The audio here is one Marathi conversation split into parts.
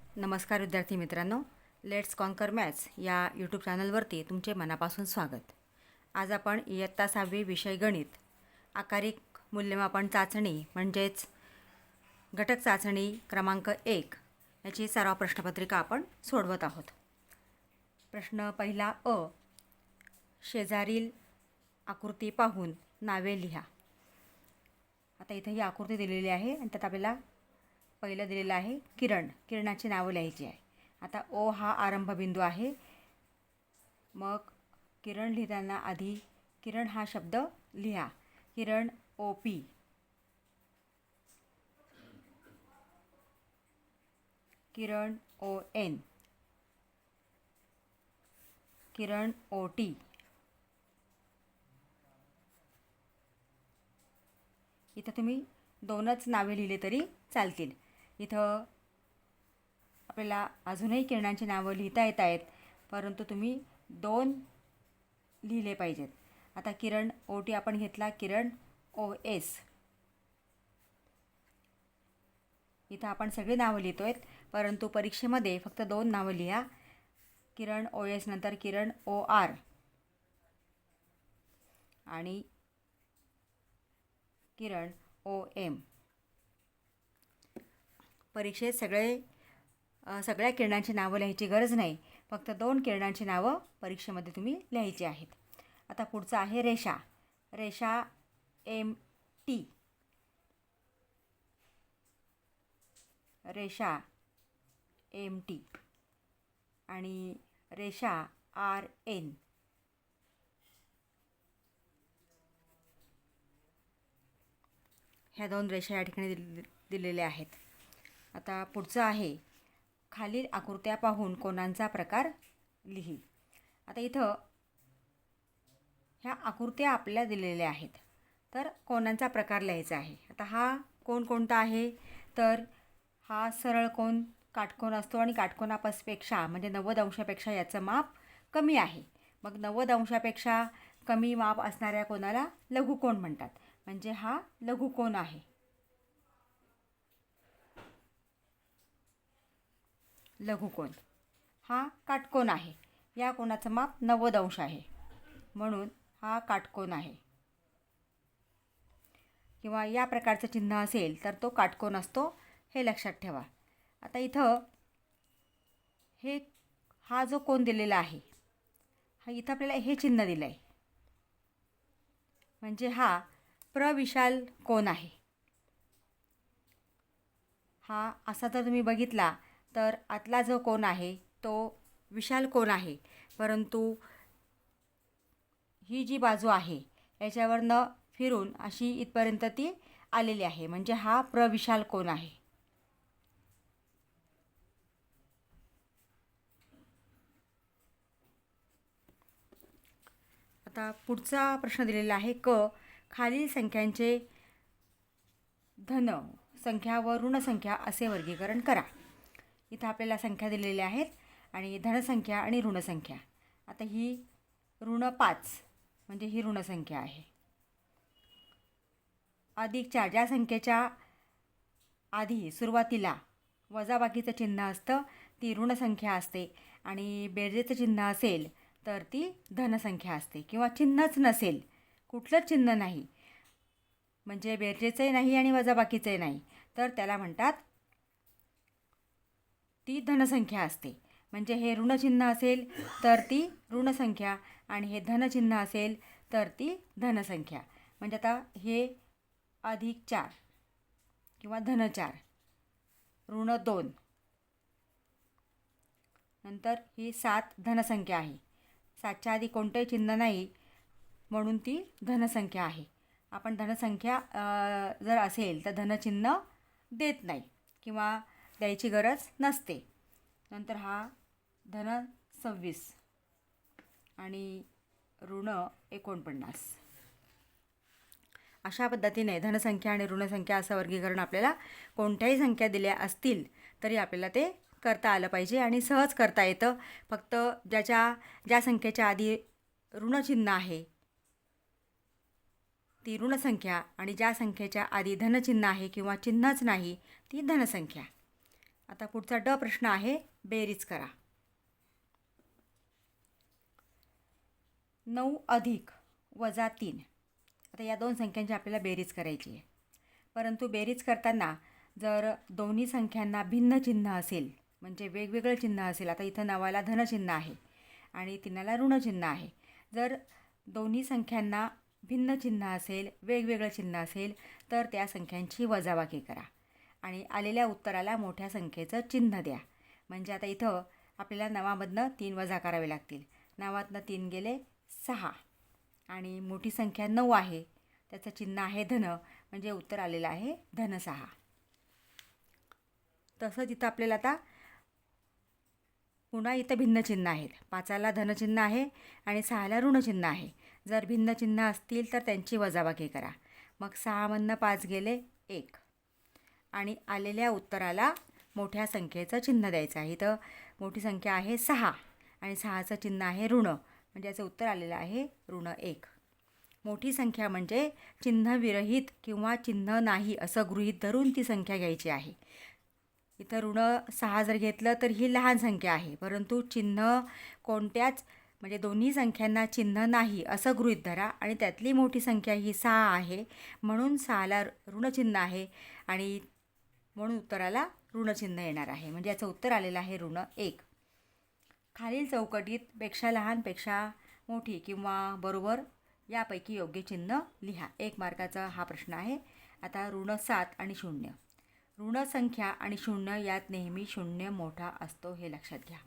नमस्कार विद्यार्थी मित्रांनो, लेट्स कॉन्कर मॅथ्स या यूट्यूब चॅनलवरती तुमचे मनापासून स्वागत. आज आपण इयत्ता 6वी विषय गणित आकारिक मूल्यमापन चाचणी म्हणजेच घटक चाचणी क्रमांक 1 याची सराव प्रश्नपत्रिका आपण सोडवत आहोत. प्रश्न पहिला अ. शेजारील आकृती पाहून नावे लिहा. आता इथे ही आकृती दिलेली आहे आणि त्यात आपल्याला पहिलं दिलेलं आहे किरण. किरणाची नावं लिहायची आहे. आता ओ हा आरंभबिंदू आहे. मग किरण लिहिताना आधी किरण हा शब्द लिहा. किरण ओ पी, किरण ओ एन, किरण ओ टी, इथं तुम्ही दोनच नावे लिहिले तरी चालतील. इथं आपल्याला अजूनही किरणांची नावं लिहिता येत आहेत, परंतु तुम्ही दोन लिहिले पाहिजेत. आता किरण ओ टी आपण घेतला, किरण ओ एस. इथं आपण सगळी नावं लिहितो आहेत, परंतु परीक्षेमध्ये फक्त दोन नावं लिहा. किरण ओ एस नंतर किरण ओ आर आणि किरण ओ एम. परीक्षेत सगळ्या किरणांची नावं लिहायची गरज नाही, फक्त दोन किरणांची नावं परीक्षेमध्ये तुम्ही लिहायची आहेत. आता पुढचं आहे रेषा. रेषा एम टी, रेषा एम टी आणि रेषा आर एन. ह्या दोन रेषा या ठिकाणी दिलेल्या आहेत. आता पुढचं आहे खालील आकृत्या पाहून कोणांचा प्रकार लिही. आता इथं ह्या आकृत्या आपल्याला दिलेल्या आहेत, तर कोणांचा प्रकार लिहायचा आहे. आता हा कोण कोणता आहे, तर हा सरळ कोण काटकोन असतो आणि काटकोनापेक्षा म्हणजे 90 अंशापेक्षा याचं माप कमी आहे. मग 90 अंशापेक्षा कमी माप असणाऱ्या कोणाला लघुकोन म्हणतात. म्हणजे हा लघुकोन आहे. लघुकोन हा काटकोन आहे. या कोणाचं माप 90 अंश आहे, म्हणून हा काटकोन आहे. किंवा या प्रकारचं चिन्ह असेल तर तो काटकोन असतो, हे लक्षात ठेवा. आता इथं हा जो कोन दिलेला आहे, इथं आपल्याला हे चिन्ह दिलं आहे, म्हणजे हा प्रविशाल कोन आहे. हा असा जर तुम्ही बघितला तर आतला जो कोन आहे तो विशाल कोन आहे, परंतु ही जी बाजू आहे याच्यावर न फिरून अशी इथपर्यंत ती आलेली आहे, म्हणजे हा प्रविशाल कोन आहे. आता पुढचा प्रश्न दिलेला आहे क. खालील संख्यांचे धन संख्या व ऋण संख्या असे वर्गीकरण करा. इथं आपल्याला संख्या दिलेल्या आहेत आणि धनसंख्या आणि ऋणसंख्या. आता ही ऋण 5 म्हणजे ही ऋणसंख्या आहे. अधिक 4 ज्या संख्येच्या आधी सुरुवातीला वजाबाकीचं चिन्ह असतं ती ऋणसंख्या असते, आणि बेरजेचं चिन्ह असेल तर ती धनसंख्या असते. किंवा चिन्हच नसेल, कुठलंच चिन्ह नाही, म्हणजे बेरजेचंही नाही आणि वजाबाकीचंही नाही, तर त्याला म्हणतात ती धनसंख्या असते. म्हणजे हे ऋणचिन्ह असेल तर ती ऋणसंख्या आणि हे धनचिन्ह असेल तर ती धनसंख्या. म्हणजे आता हे अधिक 4 किंवा धन 4, ऋण 2, नंतर ही 7 धनसंख्या आहे. 7च्या आधी कोणतंही चिन्ह नाही म्हणून ती धनसंख्या आहे. आपण धनसंख्या जर असेल तर धनचिन्ह देत नाही किंवा द्यायची गरज नसते. नंतर हा धन 26 आणि ऋण 49. अशा पद्धतीने धनसंख्या आणि ऋणसंख्या असं वर्गीकरण आपल्याला कोणत्याही संख्या दिल्या असतील तरी आपल्याला ते करता आलं पाहिजे आणि सहज करता येतं. फक्त ज्या संख्येच्या आधी ऋणचिन्ह आहे ती ऋणसंख्या आणि ज्या संख्येच्या आधी धनचिन्ह आहे किंवा चिन्हच नाही ती धनसंख्या. आता पुढचा ड प्रश्न आहे, बेरीज करा. 9 अधिक वजा 3. आता या दोन संख्यांची आपल्याला बेरीज करायची आहे. परंतु बेरीज करताना जर दोन्ही संख्यांना भिन्न चिन्ह असेल, म्हणजे वेगवेगळं चिन्ह असेल, आता इथं 9ला धनचिन्ह आहे आणि 3ला ऋणचिन्ह आहे. जर दोन्ही संख्यांना भिन्न चिन्ह असेल, वेगवेगळं चिन्ह असेल, तर त्या संख्यांची वजाबाकी करा आणि आलेल्या उत्तराला मोठ्या संख्येचं चिन्ह द्या. म्हणजे आता इथं आपल्याला 9मधनं 3 वजा करावे लागतील. 9तनं 3 गेले 6 आणि मोठी संख्या 9 आहे, त्याचं चिन्ह आहे धन, म्हणजे उत्तर आलेलं आहे धन 6. तसंच इथं आपल्याला आता पुन्हा इथं भिन्न चिन्ह आहेत. 5ला धनचिन्ह आहे आणि 6ला ऋणचिन्ह आहे. जर भिन्न चिन्ह असतील तर त्यांची वजाबाकी करा. मग 6मधनं 5 गेले 1 आणि आलेल्या उत्तराला मोठ्या संख्येचं चिन्ह द्यायचं आहे. इथं मोठी संख्या आहे 6 आणि 6चं चिन्ह आहे ऋण, म्हणजे याचं उत्तर आलेलं आहे ऋण 1. मोठी संख्या म्हणजे चिन्हविरहित किंवा चिन्ह नाही असं गृहीत धरून ती संख्या घ्यायची आहे. इथं ऋण 6 जर घेतलं तर ही लहान संख्या आहे, परंतु चिन्ह कोणत्याच म्हणजे दोन्ही संख्यांना चिन्ह नाही असं गृहीत धरा आणि त्यातली मोठी संख्या ही 6 आहे, म्हणून 6ला ऋणचिन्ह आहे आणि म्हणून उत्तराला ऋणचिन्ह येणार आहे. म्हणजे याचं उत्तर आलेलं आहे ऋण 1. खालील चौकटीत पेक्षा लहान पेक्षा मोठी किंवा बरोबर यापैकी योग्य चिन्ह लिहा. 1 मार्काचा हा प्रश्न आहे. आता ऋण 7 आणि 0. ऋण संख्या आणि 0 यात नेहमी 0 मोठा असतो हे लक्षात घ्या.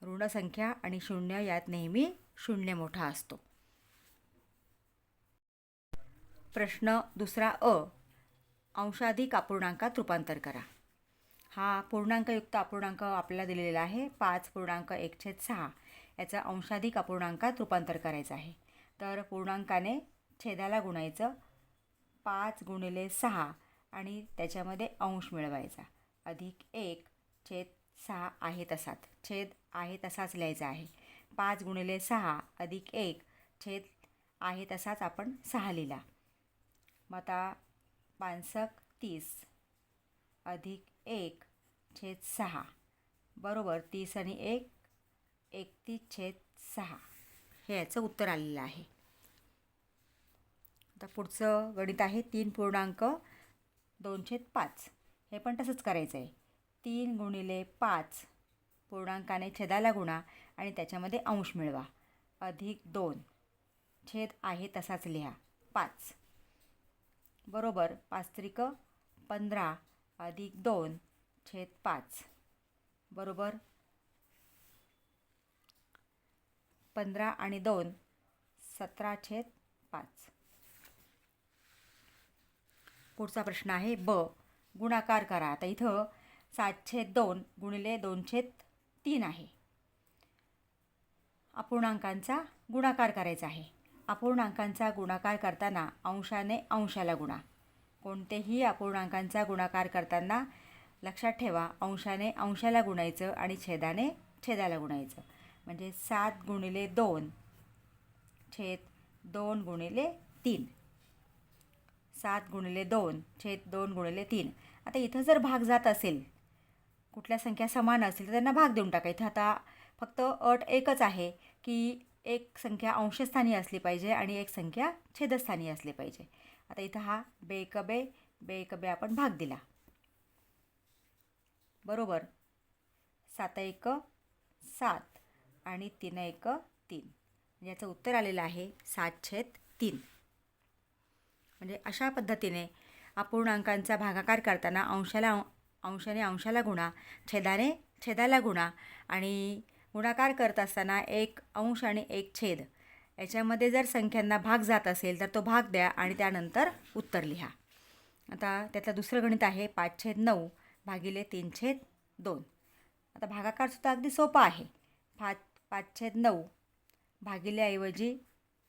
ऋण संख्या आणि 0 यात नेहमी 0 मोठा असतो. प्रश्न दुसरा अ, अंशाधिक अपूर्णांकात रूपांतर करा. हा पूर्णांकयुक्त अपूर्णांक आपल्याला दिलेला आहे 5.1/6. याचं अंशाधिक अपूर्णांकात रूपांतर करायचं आहे. तर पूर्णांकाने छेदाला गुणायचं 5 × 6 आणि त्याच्यामध्ये अंश मिळवायचा. अधिक 1/6 आहे तसाच, छेद आहे तसाच लिहायचा आहे. 5 × 6 अधिक 1 छेद आहे तसाच आपण 6 लिहिला. मग आता 5 30 अधिक 1/6 बरोबर 30 आणि 1 31/6 हे याचं उत्तर आलेलं आहे. आता पुढचं गणित आहे 3.2/5. हे पण तसंच करायचं आहे. 3 × 5 पूर्णांकाने छेदाला गुणा आणि त्याच्यामध्ये अंश मिळवा. अधिक 2 छेद आहे तसाच लिहा 5 बरोबर 5 × 15 अधिक 2/5 बरोबर 15 आणि 2 17/5. पुढचा प्रश्न आहे ब, गुणाकार करा. आता इथं 7/2 × 2/3 आहे. अपूर्णांकांचा गुणाकार करायचा आहे. अपूर्णांकांचा गुणाकार करताना अंशाने अंशाला गुणा. कोणतेही अपूर्णांकांचा गुणाकार करताना लक्षात ठेवा अंशाने अंशाला गुणायचं आणि छेदाने छेदाला गुणायचं. म्हणजे 7 × 2 छेद 2 × 3. 7 × 2 छेद 2 × 3. आता इथं जर भाग जात असेल, कुठल्या संख्या समान असतील तर त्यांना भाग देऊन टाकायचं. आता फक्त अट एकच आहे की एक संख्या अंशस्थानी असली पाहिजे आणि एक संख्या छेदस्थानी असली पाहिजे. आता इथं हा बे आपण भाग दिला बरोबर 7 × 7 आणि 3 × 3. याचं उत्तर आलेलं आहे 7/3. म्हणजे अशा पद्धतीने अपूर्णांकांचा भागाकार करताना अंशाने अंशाला गुणा, छेदाने छेदाला गुणा आणि गुणाकार करत असताना एक अंश आणि एक छेद याच्यामध्ये जर संख्यांना भाग जात असेल तर तो भाग द्या आणि त्यानंतर उत्तर लिहा. आता त्यातलं दुसरं गणित आहे 5/9 भागिले 3/2. आता भागाकारसुद्धा अगदी सोपा आहे. 5/9 भागिल्याऐवजी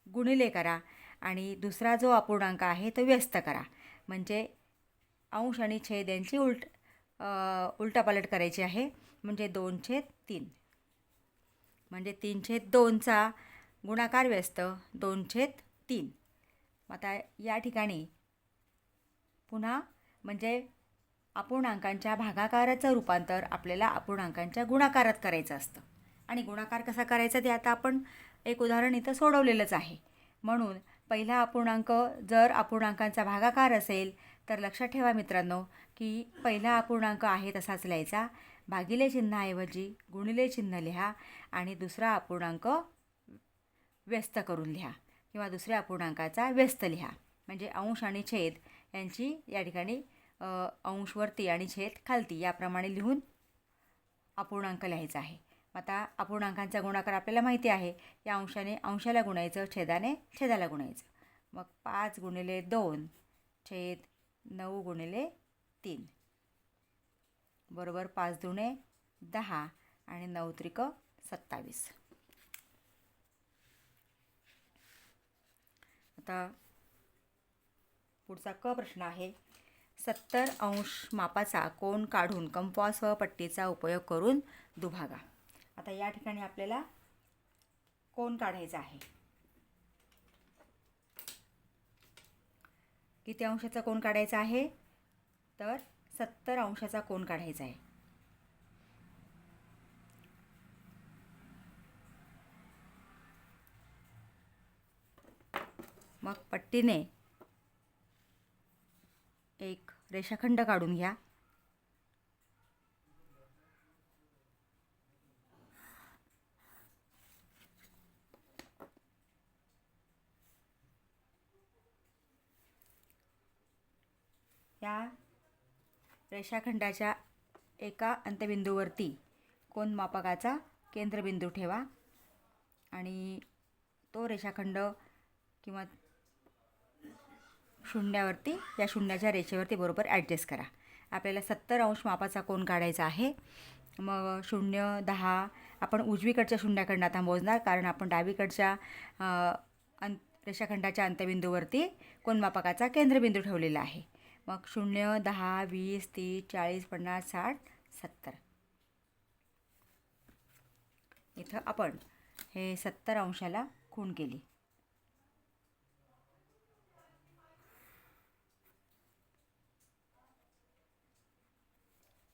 गुणिले करा आणि दुसरा जो अपूर्णांक आहे तो व्यस्त करा. म्हणजे अंश आणि छेद यांची उलटापालट करायची आहे. म्हणजे 2/3 म्हणजे 3/2चा गुणाकार व्यस्त 2/3. आता या ठिकाणी पुन्हा म्हणजे अपूर्णांकांच्या भागाकाराचं रूपांतर आपल्याला अपूर्णांकांच्या गुणाकारात करायचं असतं. आणि गुणाकार कसा करायचा ते आता आपण एक उदाहरण इथं सोडवलेलंच आहे. म्हणून पहिला अपूर्णांक जर अपूर्णांकांचा भागाकार असेल तर लक्षात ठेवा मित्रांनो की पहिला अपूर्णांक आहे तसाच लिहायचा, भागिले चिन्हाऐवजी गुणिले चिन्ह लिहा आणि दुसरा अपूर्णांक व्यस्त करून लिहा किंवा दुसऱ्या अपूर्णांकाचा व्यस्त लिहा. म्हणजे अंश आणि छेद यांची या ठिकाणी अंश वरती आणि छेद खालती याप्रमाणे लिहून अपूर्णांक लिहायचा आहे. आता अपूर्णांकांचा गुणाकार आपल्याला माहिती आहे, या अंशाने अंशाला गुणायचं, छेदाने छेदाला गुणायचं. मग 5 गुणिले 2 छेद 9 गुणिले 3 बरोबर 5 दुणे 10 आणि 9 त्रिक 27. आता पुढचा क प्रश्न आहे, 70 अंश मापाचा कोन काढून कंपास व पट्टीचा उपयोग करून दुभागा. आता या ठिकाणी आपल्याला कोन काढायचा आहे. किती अंशाचा कोन काढायचा आहे तर 70 अंशाचा कोन काढायचा आहे. मग पट्टीने एक रेषाखंड काढून घ्या. या रेषाखंडाच्या एका अंत्यबिंदूवरती कोनमापकाचा केंद्रबिंदू ठेवा आणि तो रेषाखंड किंवा शून्यावरती या शून्याच्या रेषेवरती बरोबर ॲडजस्ट करा. आपल्याला 70 अंश मापाचा कोन काढायचा आहे. मग 0, 10 आपण उजवीकडच्या शून्याकडनं आता मोजणार, कारण आपण डावीकडच्या रेषाखंडाच्या अंत्यबिंदूवरती कोनमापकाचा केंद्रबिंदू ठेवलेला आहे. मग 0, 10, 20, 30, 40, 50, 60, 70 इथं आपण हे 70 अंशाला खूण केली.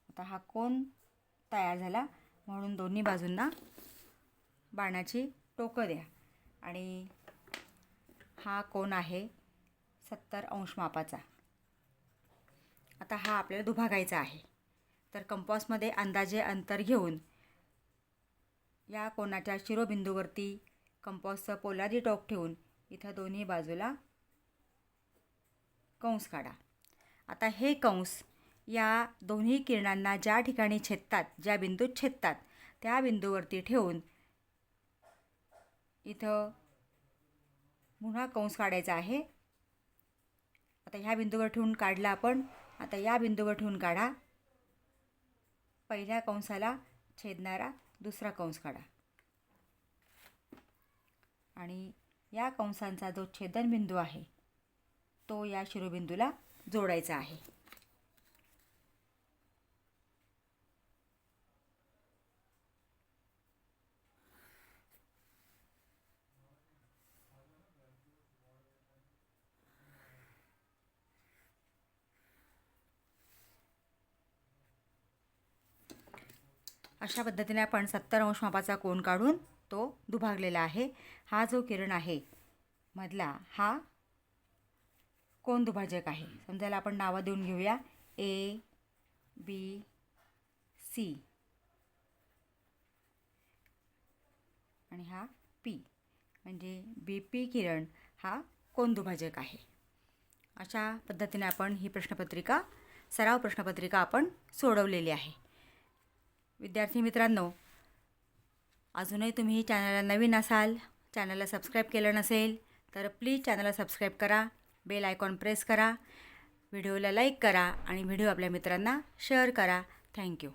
आता हा कोन तयार झाला, म्हणून दोन्ही बाजूंना बाणाची टोकं द्या आणि हा कोन आहे 70 अंश मापाचा. आता हा आपल्याला दुभागायचा आहे. तर कंपासमध्ये अंदाजे अंतर घेऊन या कोनाच्या शिरोबिंदूवरती कंपासचं पोलादी टोक ठेवून इथं दोन्ही बाजूला कंस काढा. आता हे कंस या दोन्ही किरणांना ज्या ठिकाणी छेदतात, ज्या बिंदूत छेदतात त्या बिंदूवरती ठेवून इथं पुन्हा कंस काढायचा आहे. आता ह्या बिंदूवर ठेवून काढला आपण. आता या बिंदूवर ठेवून काढा. पहिल्या कंसाला छेदणारा दुसरा कंस काढा आणि या कंसांचा जो छेदनबिंदू आहे तो या शिरोबिंदूला जोडायचा आहे. अशा पद्धतीने आपण 70 अंश मापाचा कोन काढून तो दुभागलेला आहे. हा जो किरण आहे मधला हा कोन दुभाजक आहे. समजायला आपण नावं देऊन घेऊया, A, B, C आणि हा P, म्हणजे BP किरण हा कोन दुभाजक आहे. अशा पद्धतीने आपण ही प्रश्नपत्रिका, सराव प्रश्नपत्रिका आपण सोडवलेली आहे. विद्यार्थी मित्रांनो, अजूनही तुम्ही चॅनलला नवीन असाल, चॅनलला सबस्क्राईब केलं नसेल तर प्लीज चॅनलला सबस्क्राईब करा, बेल आयकॉन प्रेस करा, व्हिडिओला लाईक करा आणि व्हिडिओ आपल्या मित्रांना शेअर करा. थँक्यू.